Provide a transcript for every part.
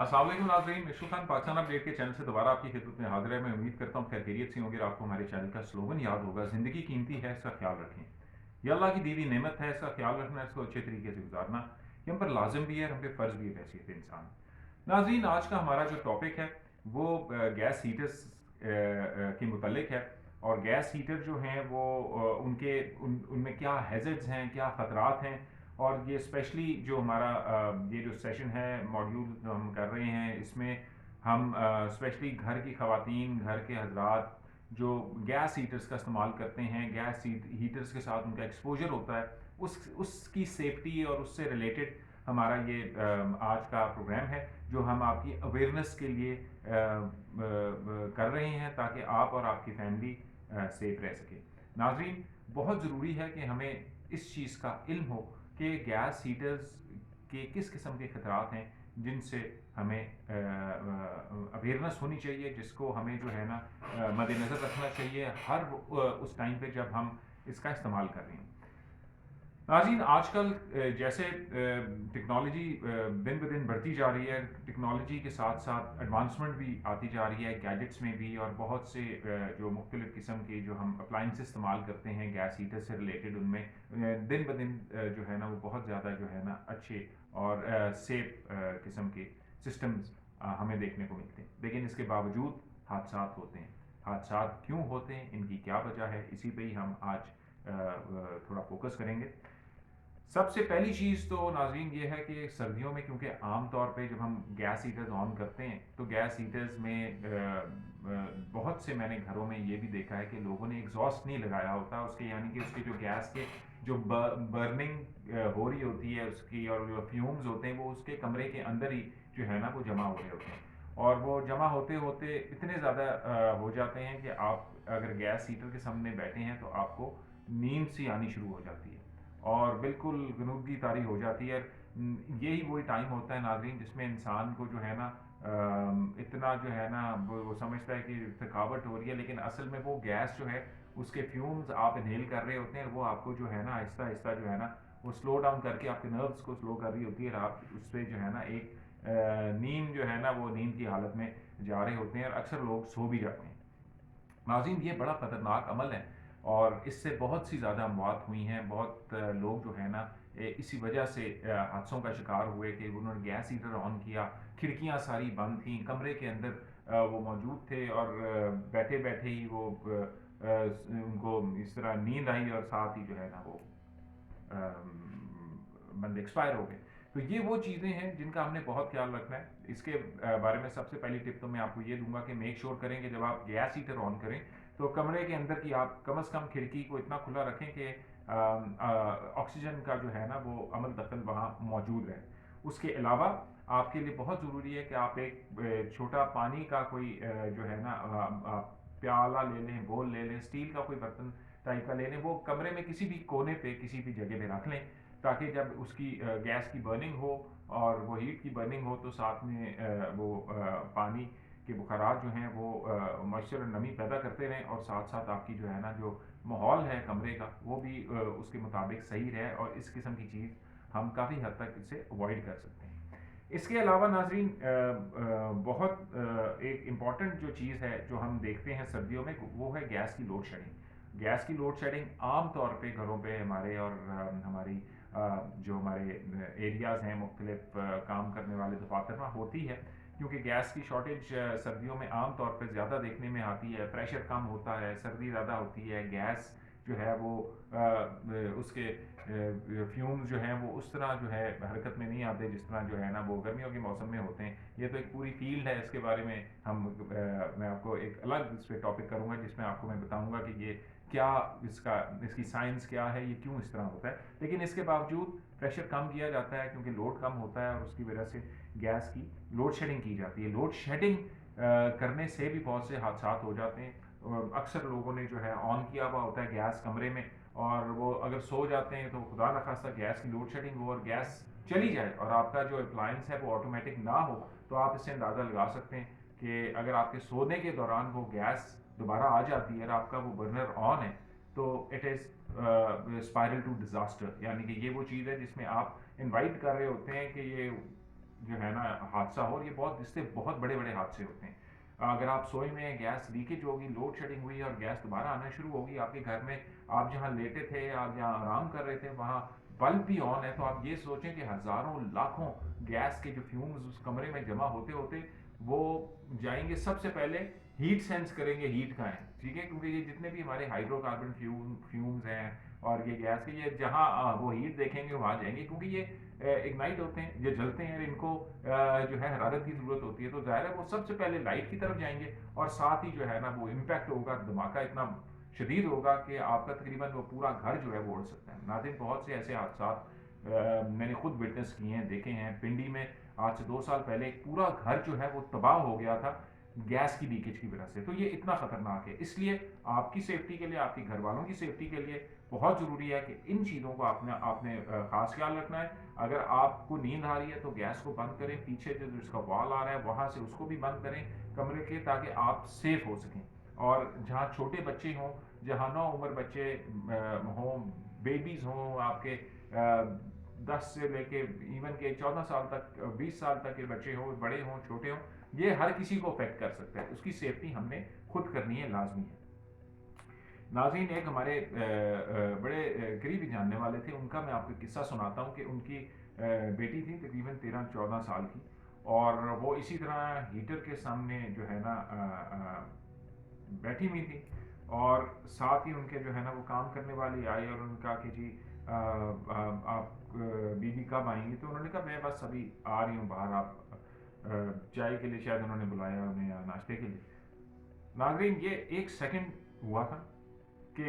अस्सलाम वालेकुम नाज़रीन, इशू खान पाकिस्तान अपडेट के चैनल से दोबारा आपकी खिदमत में हाजिर है। मैं उम्मीद करता हूँ खैरियत से होंगे और आपको हमारे चैनल का स्लोगन याद होगा, ज़िंदगी कीमती है, इसका ख्याल रखें। ये अल्लाह की दी हुई नेमत है, इसका ख्याल रखना, इसको अच्छे तरीके से गुजारना ये हम पर लाजिम भी है और हम पे फ़र्ज़ भी है हैसियत इंसान। नाज़रीन, आज का हमारा जो टॉपिक है वो गैस हीटर्स के मुतल्लिक है। और गैस हीटर जो हैं वो उनमें क्या हैज़र्ड्स हैं, क्या ख़तरात हैं। और ये स्पेशली जो हमारा ये जो सेशन है, मॉड्यूल जो हम कर रहे हैं, इसमें हम स्पेशली घर की ख़वातीन, घर के हजरात जो गैस हीटर्स का इस्तेमाल करते हैं, गैस हीटर्स के साथ उनका एक्सपोजर होता है, उसकी सेफ्टी और उससे रिलेटेड हमारा ये आज का प्रोग्राम है, जो हम आपकी अवेयरनेस के लिए कर रहे हैं ताकि आप और आपकी फैमिली सेफ रह सके। नाजरीन, बहुत ज़रूरी है कि हमें इस चीज़ का इल्म हो कि गैस हीटर्स के किस किस्म के ख़तरात हैं जिनसे हमें अवेयरनेस होनी चाहिए, जिसको हमें जो है ना मद्देनज़र रखना चाहिए हर उस टाइम पे जब हम इसका इस्तेमाल कर रहे हैं। नाज़रीन, आजकल जैसे टेक्नोलॉजी दिन ब दिन बढ़ती जा रही है, टेक्नोलॉजी के साथ साथ एडवांसमेंट भी आती जा रही है गैजेट्स में भी, और बहुत से जो मुख्तलिफ़ किस्म के जो हम अप्लाइंस इस्तेमाल करते हैं गैस हीटर से रिलेटेड, उनमें दिन ब दिन जो है ना वो बहुत ज़्यादा जो है ना अच्छे और सेफ किस्म के सिस्टम्स हमें देखने को मिलते हैं। लेकिन इसके बावजूद हादसात होते हैं। हादसात क्यों होते हैं, इनकी क्या वजह है, इसी पे ही हम आज थोड़ा फोकस करेंगे। सबसे पहली चीज़ तो नाज़रीन ये है कि सर्दियों में, क्योंकि आम तौर पे जब हम गैस हीटर्स ऑन करते हैं तो गैस हीटर्स में बहुत से मैंने घरों में ये भी देखा है कि लोगों ने एग्जॉस्ट नहीं लगाया होता उसके, यानी कि उसके जो गैस के जो बर्निंग हो रही होती है उसकी, और जो फ्यूम्स होते हैं वो उसके कमरे के अंदर ही जो है ना वो जमा हो रहे होते हैं। और वो जमा होते होते इतने ज़्यादा हो जाते हैं कि आप अगर गैस हीटर के सामने बैठे हैं तो आपको नींद सी आनी शुरू हो जाती है और बिल्कुल गनूदगी तारी हो जाती है। यही वही टाइम होता है नाज़रीन जिसमें इंसान को जो है ना इतना जो है ना वो समझता है कि थकावट हो रही है, लेकिन असल में वो गैस जो है उसके फ्यूम्स आप इनहेल कर रहे होते हैं, और वो आपको जो है ना आहिस्ता आहिस्ता जो है ना वो स्लो डाउन करके आपके नर्व्स को स्लो कर रही होती है, और आप उस पर जो है ना एक नींद जो है ना वो नींद की हालत में जा रहे होते हैं, और अक्सर लोग सो भी जाते हैं। नाज़रीन, ये बड़ा ख़तरनाक अमल है और इससे बहुत सी ज़्यादा अमवात हुई हैं। बहुत लोग जो है ना इसी वजह से हादसों का शिकार हुए कि उन्होंने गैस हीटर ऑन किया, खिड़कियां सारी बंद थीं, कमरे के अंदर वो मौजूद थे, और बैठे बैठे ही वो उनको इस तरह नींद आई और साथ ही जो है ना वो बंदे एक्सपायर हो गए। तो ये वो चीज़ें हैं जिनका हमने बहुत ख्याल रखना है। इसके बारे में सबसे पहली टिप तो मैं आपको ये दूंगा कि मेक श्योर करें कि जब आप गैस हीटर ऑन करें तो कमरे के अंदर की आप कम से कम खिड़की को इतना खुला रखें कि ऑक्सीजन का जो है ना वो अमल दखल वहाँ मौजूद रहे। उसके अलावा आपके लिए बहुत ज़रूरी है कि आप एक छोटा पानी का कोई जो है ना आप प्याला ले लें, बोल ले लें, स्टील का कोई बर्तन टाइप का ले लें, वो कमरे में किसी भी कोने पे किसी भी जगह पे रख लें, ताकि जब उसकी गैस की बर्निंग हो और वो हीट की बर्निंग हो तो साथ में वो पानी के बुखारात जो हैं वो मॉइस्चर और नमी पैदा करते रहें, और साथ साथ आपकी जो है ना जो माहौल है कमरे का वो भी उसके मुताबिक सही रहे, और इस किस्म की चीज़ हम काफ़ी हद तक इसे अवॉइड कर सकते हैं। इसके अलावा नाजरीन बहुत एक इम्पॉर्टेंट जो चीज़ है जो हम देखते हैं सर्दियों में वो है गैस की लोड शेडिंग। गैस की लोड शेडिंग आम तौर पे घरों पे हमारे और हमारी जो हमारे एरियाज़ हैं मुख्तलिफ काम करने वाले दफातर में होती है, क्योंकि गैस की शॉर्टेज सर्दियों में आम तौर पर ज़्यादा देखने में आती है, प्रेशर कम होता है, सर्दी ज़्यादा होती है, गैस जो है वो उसके फ्यूम्स जो हैं वो उस तरह जो है हरकत में नहीं आते जिस तरह जो है ना वो गर्मियों के मौसम में होते हैं। ये तो एक पूरी फील्ड है, इसके बारे में मैं आपको एक अलग इस पर टॉपिक करूँगा जिसमें आपको मैं बताऊँगा कि ये क्या इसकी साइंस क्या है, ये क्यों इस तरह होता है। लेकिन इसके बावजूद प्रेशर कम किया जाता है क्योंकि लोड कम होता है, और उसकी वजह से गैस की लोड शेडिंग की जाती है। लोड शेडिंग करने से भी बहुत से हादसा हो जाते हैं। अक्सर लोगों ने जो है ऑन किया हुआ होता है गैस कमरे में, और वो अगर सो जाते हैं तो खुदा न खास्ता गैस की लोड शेडिंग हो और गैस चली जाए और आपका जो अप्लायंस है वो ऑटोमेटिक ना हो, तो आप इससे अंदाज़ा लगा सकते हैं कि अगर आपके सोने के दौरान वो गैस दोबारा आ जाती है और आपका वो बर्नर ऑन है तो it is spiral to disaster. यानी कि ये वो चीज़ है जिसमें आप इनवाइट कर रहे होते हैं कि ये जो है ना हादसा हो, और ये बहुत, इससे बहुत बड़े बड़े हादसे होते हैं। अगर आप सोए में हैं, गैस लीकेज होगी, लोड शेडिंग हुई और गैस दोबारा आना शुरू होगी आपके घर में, आप जहाँ लेटे थे, आप जहाँ आराम कर रहे थे, वहाँ बल्ब भी ऑन है, तो आप ये सोचें कि हज़ारों लाखों गैस के जो फ्यूम्स उस कमरे में जमा होते होते वो जाएंगे, सबसे पहले हीट सेंस करेंगे, हीट का है, ठीक है, क्योंकि ये जितने भी हमारे हाइड्रोकार्बन फ्यूम्स हैं और ये गैस के, ये जहाँ वो हीट देखेंगे वहाँ जाएंगे, क्योंकि ये इग्नाइट होते हैं, ये जलते हैं, इनको जो है हरारत की ज़रूरत होती है, तो ज़ाहिर है वो सबसे पहले लाइट की तरफ जाएंगे, और साथ ही जो है ना वो इम्पैक्ट होगा, धमाका इतना शदीद होगा कि आपका तकरीबन वो पूरा घर जो है वो उड़ सकता है। नाज़रीन, बहुत से ऐसे हादसा मैंने खुद विटनेस किए हैं, देखे हैं। पिंडी में आज से 2 साल पहले एक पूरा घर जो है वो तबाह हो गया था गैस की लीकेज की वजह से। तो ये इतना ख़तरनाक है, इसलिए आपकी सेफ्टी के लिए, आपके घर वालों की सेफ्टी के लिए बहुत ज़रूरी है कि इन चीज़ों को आपने आपने ख़ास ख्याल रखना है। अगर आपको नींद आ रही है तो गैस को बंद करें, पीछे जो जिसका वॉल आ रहा है वहाँ से उसको भी बंद करें कमरे के, ताकि आप सेफ हो सकें। और जहाँ छोटे बच्चे हों, जहाँ नौ उम्र बच्चे हों, बेबीज़ हों आपके, 10 से लेके इवन के 14 साल तक, 20 साल तक के बच्चे हों, बड़े हों, छोटे हों, ये हर किसी को अफेक्ट कर सकता है। उसकी सेफ्टी हमने खुद करनी है, लाजमी है। नाज़रीन, एक हमारे बड़े करीबी जानने वाले थे, उनका मैं आपको किस्सा सुनाता हूँ कि उनकी बेटी थी तकरीबन 13-14 साल की, और वो इसी तरह हीटर के सामने जो है ना बैठी हुई थी, और साथ ही उनके जो है ना वो काम करने वाली आई, और उन्होंने कहा कि जी आप बीबी कब आएंगी? तो उन्होंने कहा मैं बस अभी आ रही हूँ बाहर, आप चाय के लिए शायद उन्होंने बुलाया उन्हें, या नाश्ते के लिए। नाज़रीन, ये 1 सेकंड हुआ था कि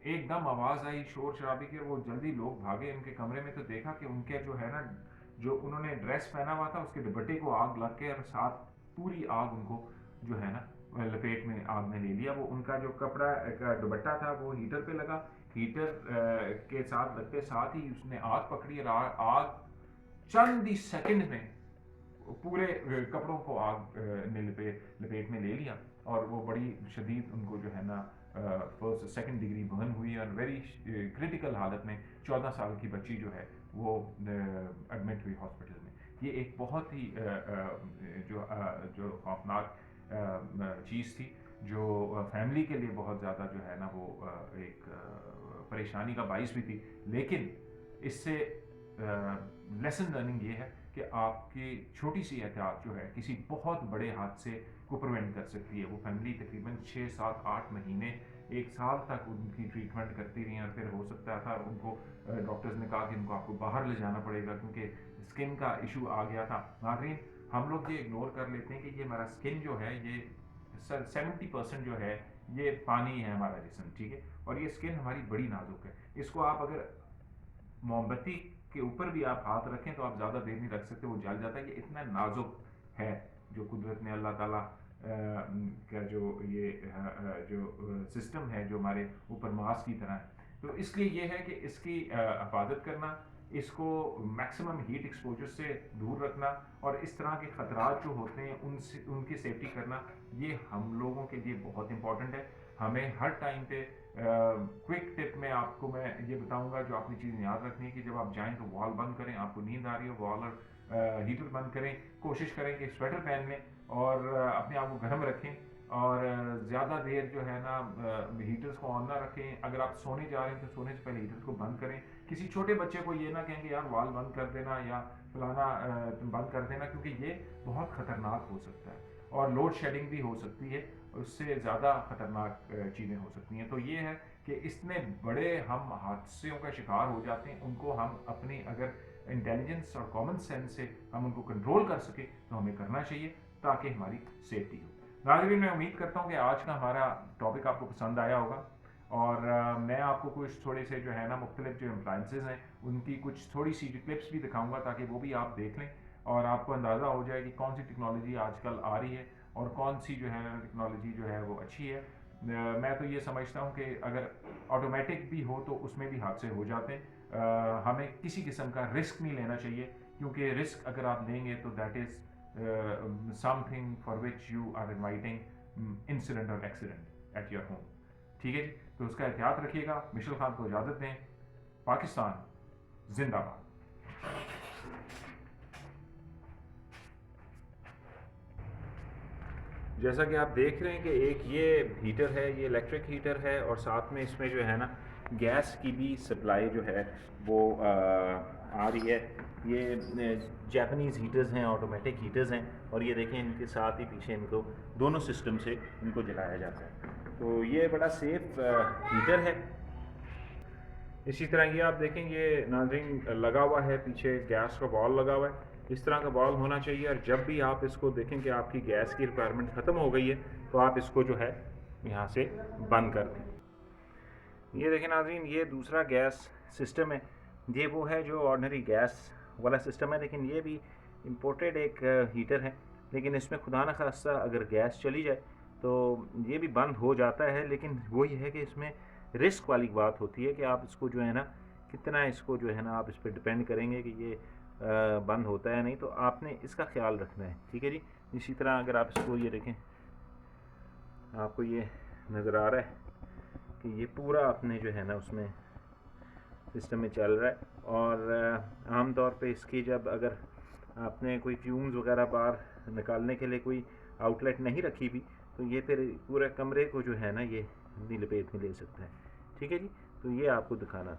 एकदम आवाज़ आई शोर शराबे की, और वो जल्दी लोग भागे उनके कमरे में, तो देखा कि उनके जो है ना, जो उन्होंने ड्रेस पहना हुआ था उसके दुपट्टे को आग लग के, और साथ पूरी आग उनको जो है ना लपेट में, आग ने ले लिया। वो उनका जो कपड़ा का दुपट्टा था वो हीटर पे लगा, हीटर के साथ लगते साथ ही उसने आग पकड़ी, और आग चंद ही सेकंड में पूरे कपड़ों को आग ने लपेट में ले लिया, और वो बड़ी शदीद उनको जो है ना फर्स्ट सेकंड डिग्री बर्न हुई, और वेरी क्रिटिकल हालत में 14 साल की बच्ची जो है वो एडमिट हुई हॉस्पिटल में। ये एक बहुत ही जो खौफनाक चीज़ थी, जो फैमिली के लिए बहुत ज़्यादा जो है ना वो एक परेशानी का बाइस भी थी। लेकिन इससे लेसन लर्निंग ये है कि आपकी छोटी सी एहतियात जो है किसी बहुत बड़े हादसे को प्रिवेंट कर सकती है। वो फैमिली तकरीबन 6, 7, 8 महीने, 1 साल तक उनकी ट्रीटमेंट करती रही, और फिर हो सकता था उनको डॉक्टर्स ने कहा कि उनको आपको बाहर ले जाना पड़ेगा क्योंकि स्किन का इशू आ गया था। नाज़रीन, हम लोग ये इग्नोर कर लेते हैं कि ये हमारा स्किन जो है, ये 70% जो है ये पानी है हमारा जिस्म, ठीक है, और ये स्किन हमारी बड़ी नाजुक है। इसको आप अगर मोमबत्ती के ऊपर भी आप हाथ रखें तो आप ज़्यादा देर नहीं रख सकते, वो जल जाता है। ये इतना नाजुक है जो कुदरत ने, अल्लाह ताला का जो ये जो सिस्टम है जो हमारे ऊपर मास्क की तरह है, तो इसलिए ये है कि इसकी हिफाजत करना, इसको मैक्सिमम हीट एक्सपोजर से दूर रखना, और इस तरह के ख़तरात जो होते हैं उनसे उनकी सेफ्टी करना, ये हम लोगों के लिए बहुत इंपॉर्टेंट है। हमें हर टाइम पे क्विक टिप में आपको मैं ये बताऊंगा, जो आपने चीज़ याद रखनी है कि जब आप जाएं तो वॉल बंद करें, आपको नींद आ रही हो वॉल और हीटर बंद करें, कोशिश करें कि स्वेटर पहन लें, और अपने आप को गर्म रखें, और ज़्यादा देर जो है ना हीटर्स को ऑन ना रखें। अगर आप सोने जा रहे हैं तो सोने से पहले हीटर्स को बंद करें। किसी छोटे बच्चे को ये ना कहें कि यार वॉल बंद कर देना या फलाना बंद कर देना, क्योंकि ये बहुत ख़तरनाक हो सकता है, और लोड शेडिंग भी हो सकती है, उससे ज़्यादा ख़तरनाक चीज़ें हो सकती हैं। तो ये है कि इतने बड़े हम हादसों का शिकार हो जाते हैं, उनको हम अपनी अगर इंटेलिजेंस और कॉमन सेंस से हम उनको कंट्रोल कर सके तो हमें करना चाहिए, ताकि हमारी सेफ्टी हो। नाज़रीन, मैं उम्मीद करता हूँ कि आज का हमारा टॉपिक आपको पसंद आया होगा, और मैं आपको कुछ थोड़े से जो है ना मुख्तलिफ जो अप्लाइंसेज हैं उनकी कुछ थोड़ी सी क्लिप्स भी दिखाऊंगा, ताकि वो भी आप देख लें और आपको अंदाज़ा हो जाए कि कौन सी टेक्नोलॉजी आजकल आ रही है और कौन सी जो है टेक्नोलॉजी जो है वो अच्छी है। मैं तो ये समझता हूँ कि अगर ऑटोमेटिक भी हो तो उसमें भी हादसे हो जाते हैं। हमें किसी किस्म का रिस्क नहीं लेना चाहिए, क्योंकि रिस्क अगर आप लेंगे तो that is something for which you are inviting incident और एक्सीडेंट एट योर होम। ठीक है जी, तो उसका एहतियात रखिएगा। मिशेल खान को इजाज़त दें। पाकिस्तान जिंदाबाद। جیسا کہ آپ دیکھ رہے ہیں کہ ایک یہ ہیٹر ہے، یہ الیکٹرک ہیٹر ہے، اور ساتھ میں اس میں جو ہے نا گیس کی بھی سپلائی جو ہے وہ آ رہی ہے۔ یہ جاپنیز ہیٹرز ہیں، آٹومیٹک ہیٹرز ہیں، اور یہ دیکھیں ان کے ساتھ ہی پیچھے ان کو دونوں سسٹم سے ان کو جلایا جاتا ہے، تو یہ بڑا سیف ہیٹر ہے۔ اسی طرح یہ آپ دیکھیں، یہ ناظرین لگا ہوا ہے پیچھے گیس کا بال لگا ہوا ہے، اس طرح کا بال ہونا چاہیے، اور جب بھی آپ اس کو دیکھیں کہ آپ کی گیس کی ریکوائرمنٹ ختم ہو گئی ہے تو آپ اس کو جو ہے یہاں سے بند کر دیں۔ یہ دیکھیں ناظرین، یہ دوسرا گیس سسٹم ہے، یہ وہ ہے جو آرڈنری گیس والا سسٹم ہے، لیکن یہ بھی امپورٹڈ ایک ہیٹر ہے، لیکن اس میں خدا نخواستہ اگر گیس چلی جائے تو یہ بھی بند ہو جاتا ہے، لیکن وہی ہے کہ اس میں رسک والی بات ہوتی ہے کہ آپ اس کو جو ہے نا کتنا اس کو جو ہے نا آپ اس پہ ڈپینڈ کریں گے کہ یہ بند ہوتا ہے نہیں، تو آپ نے اس کا خیال رکھنا ہے، ٹھیک ہے جی۔ اسی طرح اگر آپ اس کو یہ دیکھیں، آپ کو یہ نظر آ رہا ہے کہ یہ پورا اپنے جو ہے نا اس میں سسٹم میں چل رہا ہے، اور عام طور پہ اس کی جب اگر آپ نے کوئی فیومز وغیرہ باہر نکالنے کے لیے کوئی آؤٹ لیٹ نہیں رکھی بھی تو یہ پھر پورے کمرے کو جو ہے نا یہ اپنی لپیٹ میں لے سکتا ہے، ٹھیک ہے جی۔ تو یہ آپ کو دکھانا